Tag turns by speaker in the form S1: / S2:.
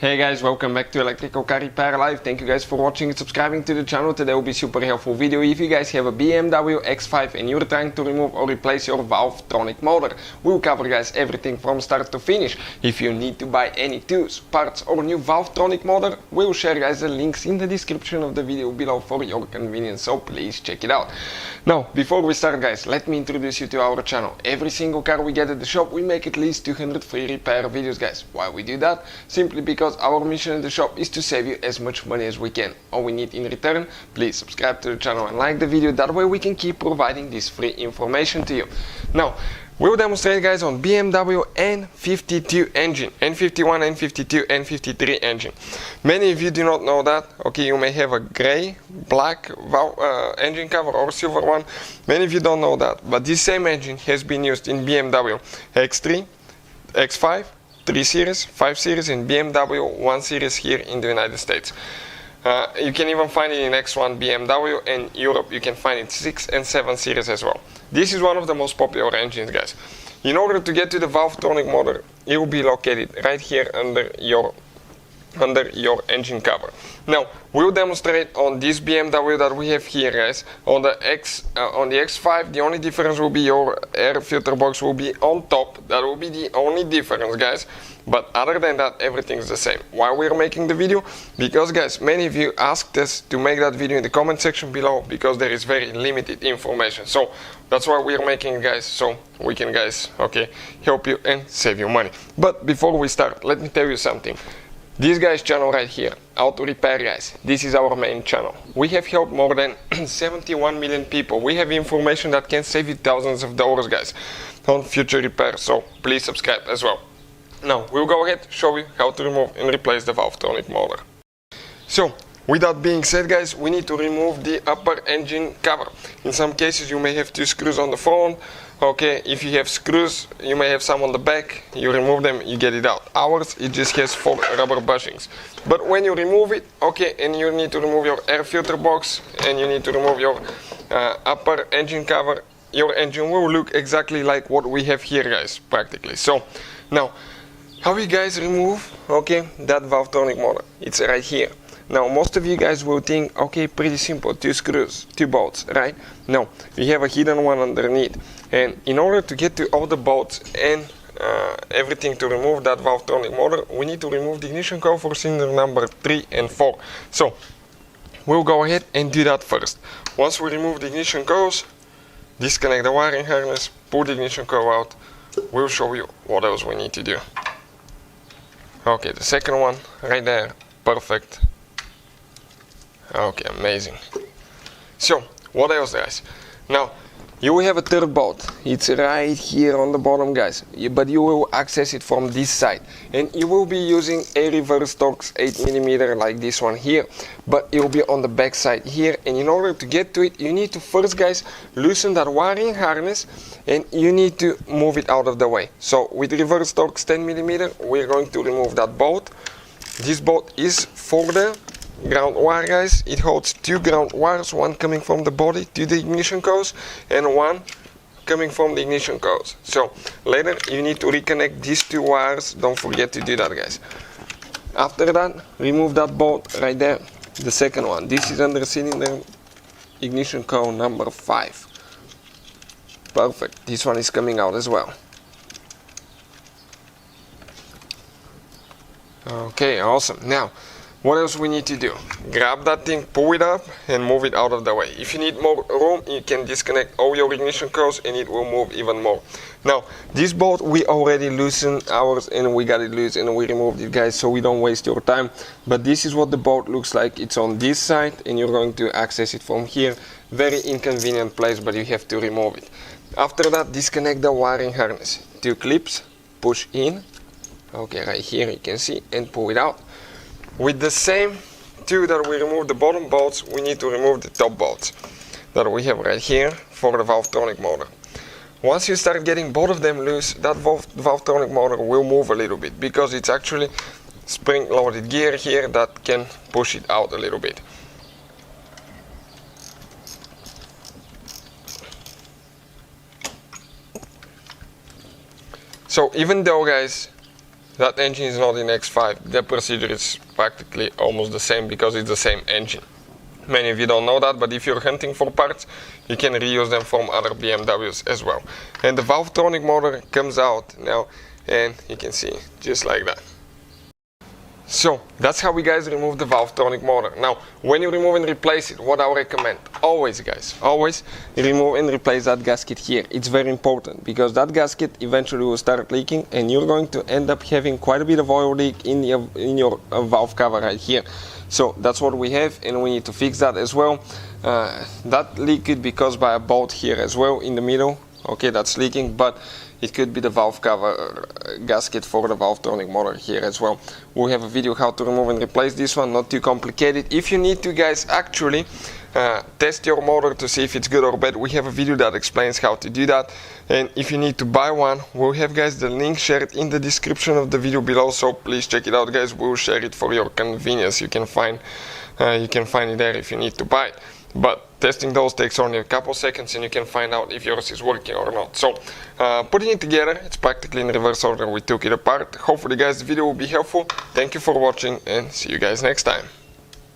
S1: Hey guys, welcome back to Electrical Car Repair Live. Thank you guys for watching and subscribing to the channel. Today will be super helpful video. If you guys have a BMW X5 and you're trying to remove or replace your Valvetronic motor, we'll cover guys everything from start to finish. If you need to buy any tools, parts or new Valvetronic motor, we'll share guys the links in the description of the video below for your convenience, so please check it out. Now, before we start guys, let me introduce you to our channel. Every single car we get at the shop, we make at least 200 free repair videos guys. Why we do that? Simply because our mission in the shop is to save you as much money as we can. All we need in return, please subscribe to the channel and like the video, that way we can keep providing this free information to you. Now, we'll demonstrate guys on BMW N52 engine, N51, N52, N53 engine. Many of you do not know that. Okay, you may have a gray, black engine cover or silver one. Many of you don't know that, but this same engine has been used in BMW X3, X5, 3 Series, 5 Series and BMW 1 Series here in the United States. You can even find it in X1 BMW, and Europe you can find it 6 and 7 Series as well. This is one of the most popular engines guys. In order to get to the Valvetronic motor, it will be located right here under your engine cover. Now we'll demonstrate on this BMW that we have here guys. On the X5 the only difference will be your air filter box will be on top. That will be the only difference guys, but other than that everything's the same. Why we're making the video? Because guys, many of you asked us to make that video in the comment section below, because there is very limited information, so that's why we're making it guys, so we can guys help you and save you money. But before we start, let me tell you something. This guy's channel right here, Auto Repair guys, this is our main channel. We have helped more than 71 million people. We have information that can save you thousands of dollars guys on future repairs, so please subscribe as well. Now we'll go ahead show you how to remove and replace the Valvetronic motor. So with that being said guys, we need to remove the upper engine cover. In some cases you may have 2 screws on the front. Okay, if you have screws, you may have some on the back, you remove them, you get it out. Ours, it just has 4 rubber bushings. But when you remove it, okay, and you need to remove your air filter box and you need to remove your upper engine cover, your engine will look exactly like what we have here guys, practically. So now, how you guys remove, okay, that Valvetronic motor? It's right here. Now most of you guys will think, okay, pretty simple, 2 screws, 2 bolts, right? No, we have a hidden one underneath, and in order to get to all the bolts and everything to remove that Valvetronic motor, we need to remove the ignition coil for cylinder number 3 and 4. So we'll go ahead and do that first. Once we remove the ignition coils, disconnect the wiring harness, pull the ignition coil out, we'll show you what else we need to do. Okay, the second one right there, perfect. Okay, amazing. So what else guys? Now you will have a third bolt. It's right here on the bottom guys, but you will access it from this side, and you will be using a reverse Torx 8mm like this one here, but it will be on the back side here. And in order to get to it, you need to first guys loosen that wiring harness, and you need to move it out of the way. So with reverse Torx 10mm, we're going to remove that bolt. This bolt is for the ground wire guys. It holds 2 ground wires, one coming from the body to the ignition coils and one coming from the ignition coils. So later you need to reconnect these 2 wires, don't forget to do that guys. After that, remove that bolt right there, the second one. This is under cylinder ignition coil number 5. Perfect, this one is coming out as well. Okay, awesome. Now what else we need to do? Grab that thing, pull it up and move it out of the way. If you need more room, you can disconnect all your ignition coils and it will move even more. Now this bolt we already loosened ours and we got it loose and we removed it guys, so we don't waste your time. But this is what the bolt looks like. It's on this side and you're going to access it from here. Very inconvenient place, but you have to remove it. After that, disconnect the wiring harness. 2 clips, push in, okay, right here you can see, and pull it out. With the same 2 that we removed the bottom bolts, we need to remove the top bolts that we have right here for the Valvetronic motor. Once you start getting both of them loose, that Valvetronic motor will move a little bit, because it's actually spring-loaded gear here that can push it out a little bit. So even though guys that engine is not in X5. The procedure is practically almost the same because it's the same engine. Many of you don't know that, but if you're hunting for parts, you can reuse them from other BMWs as well. And the Valvetronic motor comes out now, and you can see just like that. So that's how we guys remove the Valvetronic motor. Now, when you remove and replace it, what I recommend, always guys, always remove and replace that gasket here. It's very important because that gasket eventually will start leaking, and you're going to end up having quite a bit of oil leak in your valve cover right here. So that's what we have, and we need to fix that as well. That leak could be caused by a bolt here as well in the middle. Okay, that's leaking, but it could be the valve cover gasket for the Valvetronic motor here as well. We have a video how to remove and replace this one, not too complicated. If you need to guys actually test your motor to see if it's good or bad, we have a video that explains how to do that. And if you need to buy one, we'll have guys the link shared in the description of the video below, so please check it out guys. We'll share it for your convenience. You can find it there if you need to buy it. But testing those takes only a couple seconds, and you can find out if yours is working or not. So putting it together, it's practically in reverse order we took it apart. Hopefully guys the video will be helpful. Thank you for watching, and see you guys next time.